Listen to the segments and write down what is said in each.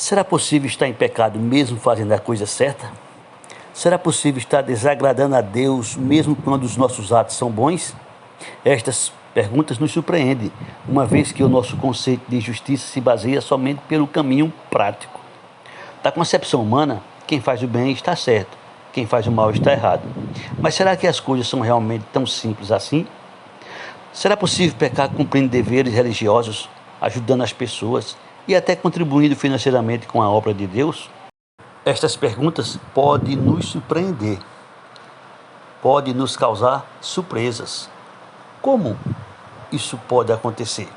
Será possível estar em pecado mesmo fazendo a coisa certa? Será possível estar desagradando a Deus mesmo quando os nossos atos são bons? Estas perguntas nos surpreendem, uma vez que o nosso conceito de justiça se baseia somente pelo caminho prático. Da concepção humana, quem faz o bem está certo, quem faz o mal está errado. Mas será que as coisas são realmente tão simples assim? Será possível pecar cumprindo deveres religiosos, ajudando as pessoas e até contribuindo financeiramente com a obra de Deus? Estas perguntas podem nos surpreender, podem nos causar surpresas. Como isso pode acontecer?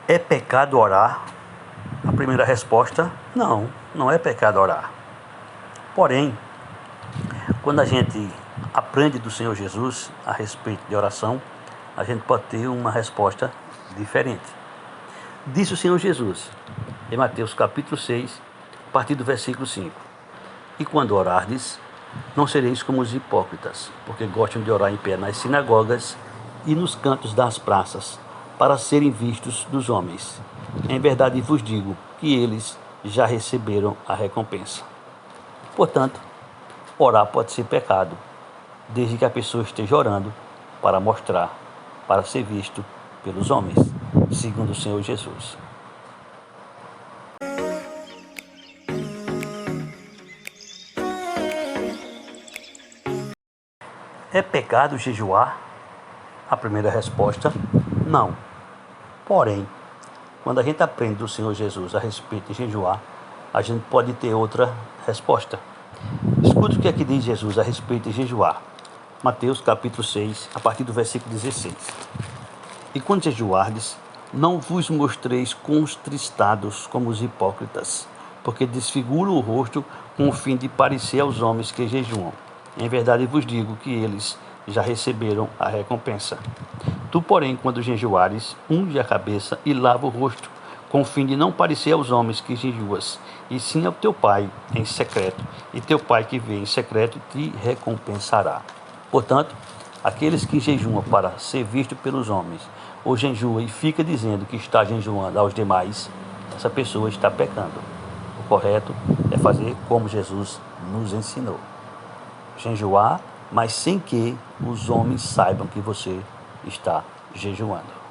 É pecado orar? A primeira resposta, não, não é pecado orar. Porém, quando a gente aprende do Senhor Jesus a respeito de oração, a gente pode ter uma resposta diferente. Disse o Senhor Jesus, em Mateus capítulo 6, a partir do versículo 5. E quando orardes, não sereis como os hipócritas, porque gostam de orar em pé nas sinagogas e nos cantos das praças, para serem vistos dos homens. Em verdade vos digo que eles já receberam a recompensa. Portanto, orar pode ser pecado, desde que a pessoa esteja orando para mostrar, para ser visto pelos homens, segundo o Senhor Jesus. É pecado jejuar? A primeira resposta, não. Porém, quando a gente aprende do Senhor Jesus a respeito de jejuar, a gente pode ter outra resposta. Escuta o que aqui diz Jesus a respeito de jejuar. Mateus capítulo 6, a partir do versículo 16. E quando jejuardes, não vos mostreis contristados como os hipócritas, porque desfiguram o rosto com o fim de parecer aos homens que jejuam. Em verdade vos digo que eles já receberam a recompensa. Tu, porém, quando jejuares, unge a cabeça e lava o rosto, com o fim de não parecer aos homens que jejuas, e sim ao teu Pai em secreto, e teu Pai que vê em secreto te recompensará. Portanto, aqueles que jejuam para ser visto pelos homens, ou jejua e fica dizendo que está jejuando aos demais, essa pessoa está pecando. O correto é fazer como Jesus nos ensinou. Jejuar, mas sem que os homens saibam que você está jejuando.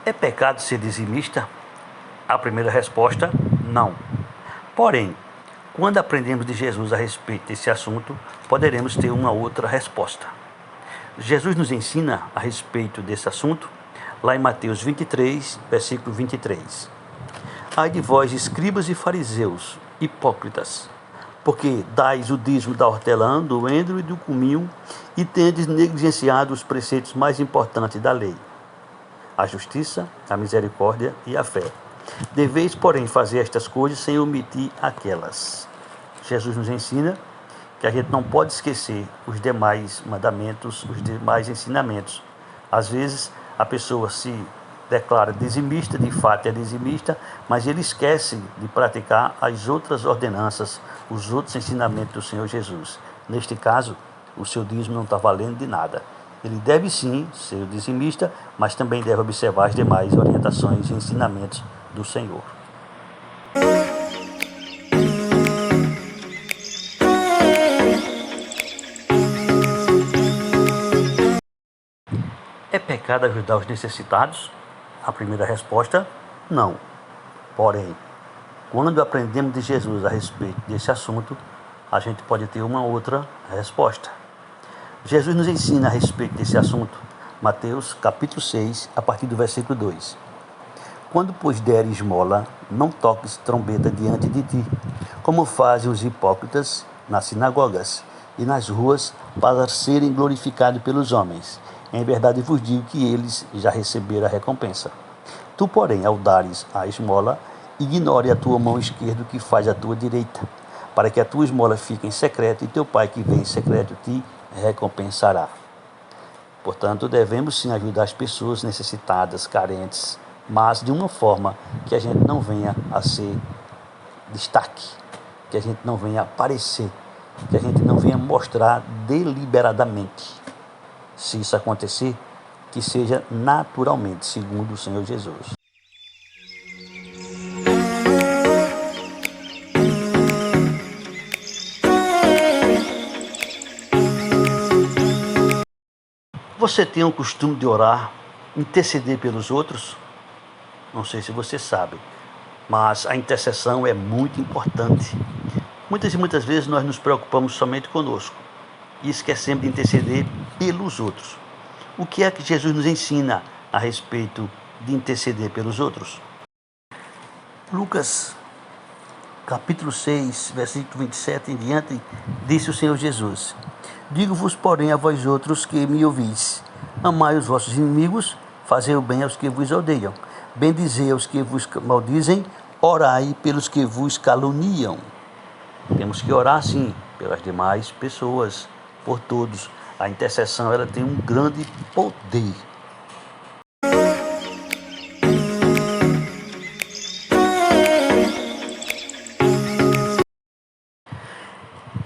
É pecado ser dizimista? A primeira resposta, não. Porém, quando aprendemos de Jesus a respeito desse assunto, poderemos ter uma outra resposta. Jesus nos ensina a respeito desse assunto lá em Mateus 23, versículo 23. Ai de vós, escribas e fariseus, hipócritas, porque dais o dízimo da hortelã, do endro e do cominho, e tendes negligenciado os preceitos mais importantes da lei, a justiça, a misericórdia e a fé. Deveis, porém, fazer estas coisas sem omitir aquelas. Jesus nos ensina que a gente não pode esquecer os demais mandamentos, os demais ensinamentos. Às vezes, a pessoa se declara dizimista, de fato é dizimista, mas ele esquece de praticar as outras ordenanças, os outros ensinamentos do Senhor Jesus. Neste caso, o seu dízimo não está valendo de nada. Ele deve sim ser o dizimista, mas também deve observar as demais orientações e ensinamentos do Senhor. É pecado ajudar os necessitados? A primeira resposta, não. Porém, quando aprendemos de Jesus a respeito desse assunto, a gente pode ter uma outra resposta. Jesus nos ensina a respeito desse assunto. Mateus capítulo 6, a partir do versículo 2. Quando, pois, deres esmola, não toques trombeta diante de ti, como fazem os hipócritas nas sinagogas e nas ruas, para serem glorificados pelos homens. Em verdade vos digo que eles já receberam a recompensa. Tu, porém, ao dares a esmola, ignore a tua mão esquerda o que faz a tua direita, para que a tua esmola fique em secreto, e teu Pai que vem em secreto te recompensará. Portanto, devemos sim ajudar as pessoas necessitadas, carentes, mas de uma forma que a gente não venha a ser destaque, que a gente não venha aparecer, que a gente não venha mostrar deliberadamente. Se isso acontecer, que seja naturalmente, segundo o Senhor Jesus. Você tem o costume de orar, interceder pelos outros? Não sei se você sabe, mas a intercessão é muito importante. Muitas e muitas vezes nós nos preocupamos somente conosco e esquecemos de interceder pelos outros. O que é que Jesus nos ensina a respeito de interceder pelos outros? Lucas, capítulo 6, versículo 27 em diante, disse o Senhor Jesus: Digo-vos, porém, a vós outros que me ouvis, amai os vossos inimigos, fazei o bem aos que vos odeiam, bendizei aos que vos maldizem, orai pelos que vos caluniam. Temos que orar, sim, pelas demais pessoas, por todos. A intercessão, ela tem um grande poder.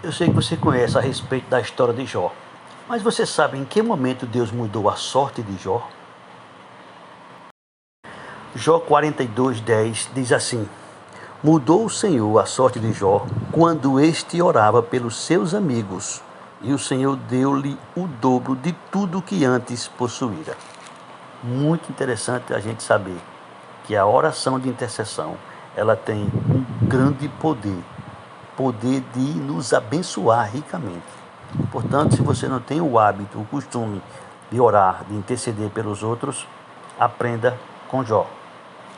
Eu sei que você conhece a respeito da história de Jó, mas você sabe em que momento Deus mudou a sorte de Jó? Jó 42:10 diz assim: Mudou o Senhor a sorte de Jó quando este orava pelos seus amigos, e o Senhor deu-lhe o dobro de tudo que antes possuíra. Muito interessante a gente saber que a oração de intercessão, ela tem um grande poder de nos abençoar ricamente. Portanto, se você não tem o hábito, o costume de orar, de interceder pelos outros, aprenda com Jó.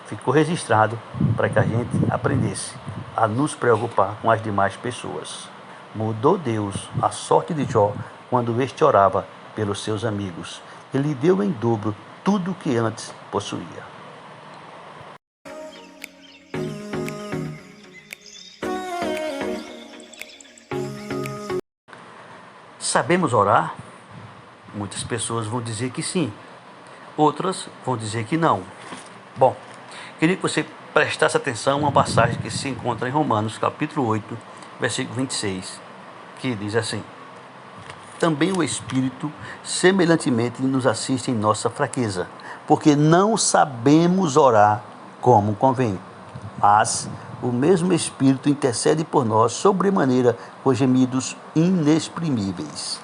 Ficou registrado para que a gente aprendesse a nos preocupar com as demais pessoas. Mudou Deus a sorte de Jó quando este orava pelos seus amigos. Ele deu em dobro tudo o que antes possuía. Sabemos orar? Muitas pessoas vão dizer que sim, outras vão dizer que não. Bom, queria que você prestasse atenção a uma passagem que se encontra em Romanos, capítulo 8, versículo 26, que diz assim: Também o Espírito semelhantemente nos assiste em nossa fraqueza, porque não sabemos orar como convém, mas o mesmo Espírito intercede por nós sobremaneira com gemidos inexprimíveis.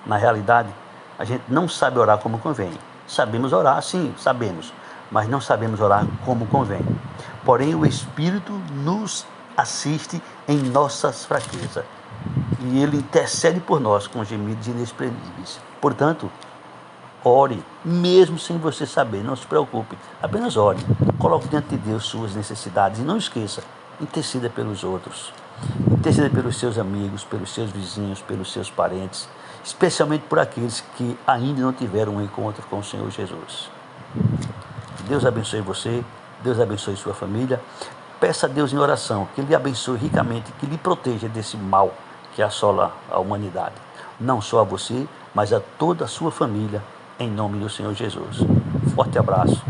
Na realidade, a gente não sabe orar como convém. Sabemos orar, sim, sabemos, mas não sabemos orar como convém. Porém, o Espírito nos assiste em nossas fraquezas e Ele intercede por nós com gemidos inexprimíveis. Portanto, ore, mesmo sem você saber, não se preocupe, apenas ore, coloque diante de Deus suas necessidades e não esqueça, interceda pelos outros, interceda pelos seus amigos, pelos seus vizinhos, pelos seus parentes, especialmente por aqueles que ainda não tiveram um encontro com o Senhor Jesus. Deus abençoe você, Deus abençoe sua família, peça a Deus em oração que Ele abençoe ricamente, que lhe proteja desse mal que assola a humanidade, não só a você, mas a toda a sua família, em nome do Senhor Jesus. Forte abraço